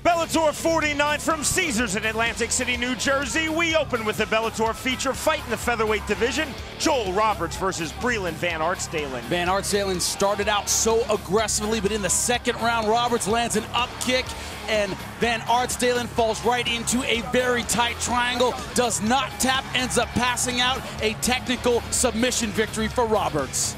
Bellator 49 from Caesars in Atlantic City, New Jersey. We open with the Bellator feature fight in the featherweight division. Joel Roberts versus Breland Van Artstalen. Van Artstalen started out so aggressively, but in the second round, Roberts lands an up kick, and Van Artstalen falls right into a very tight triangle, does not tap, ends up passing out. A technical submission victory for Roberts.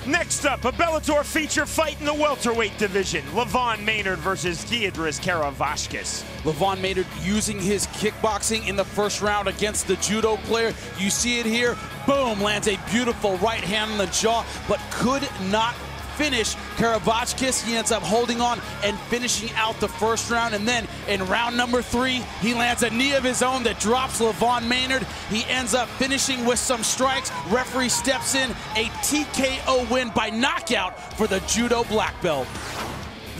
Next up, a Bellator feature fight in the welterweight division. Levon Maynard versus Giedrius Karavaškis. Levon Maynard using his kickboxing in the first round against the judo player. You see it here. Boom, lands a beautiful right hand on the jaw, but could not finish Karavaškis. He ends up holding on and finishing out the first round, and then in round number 3, he lands a knee of his own that drops Levon Maynard. He ends up finishing with some strikes. Referee steps in, a TKO win by knockout for the judo black belt.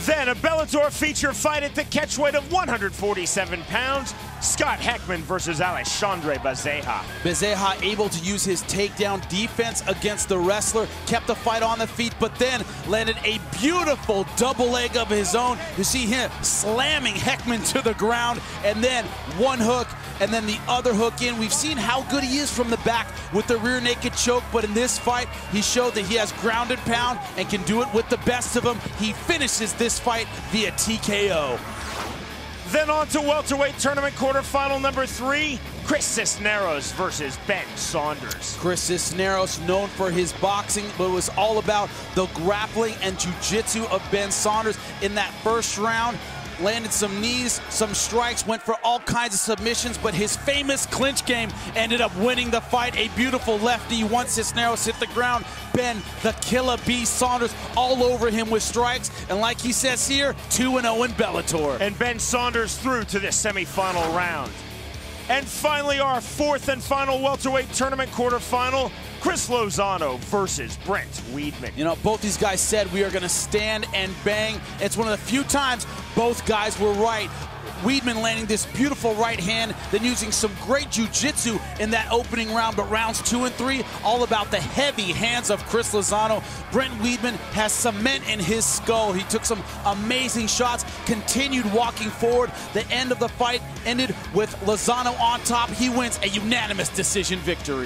Then a Bellator feature fight at the catchweight of 147 pounds. Scott Heckman versus Alexandre Bezeha. Bezeha able to use his takedown defense against the wrestler, kept the fight on the feet, but then landed a beautiful double leg of his own. You see him slamming Heckman to the ground, and then one hook, and then the other hook in. We've seen how good he is from the back with the rear naked choke, but in this fight, he showed that he has ground and pound and can do it with the best of them. He finishes this fight via TKO. Then on to welterweight tournament quarterfinal number 3, Chris Cisneros versus Ben Saunders. Chris Cisneros, known for his boxing, but it was all about the grappling and jiu-jitsu of Ben Saunders. In that first round, landed some knees, some strikes, went for all kinds of submissions, but his famous clinch game ended up winning the fight. A beautiful left knee once Cisneros hit the ground. Ben, the Killer Bee Saunders, all over him with strikes, and like he says here, 2-0 in Bellator. And Ben Saunders through to the semifinal round. And finally, our 4th and final welterweight tournament quarterfinal, Chris Lozano versus Brent Weidman. You know, both these guys said we are going to stand and bang. It's one of the few times both guys were right. Weidman landing this beautiful right hand, then using some great jiu-jitsu in that opening round, but rounds 2 and 3, all about the heavy hands of Chris Lozano. Brent Weidman has cement in his skull. He took some amazing shots, continued walking forward. The end of the fight ended with Lozano on top. He wins a unanimous decision victory.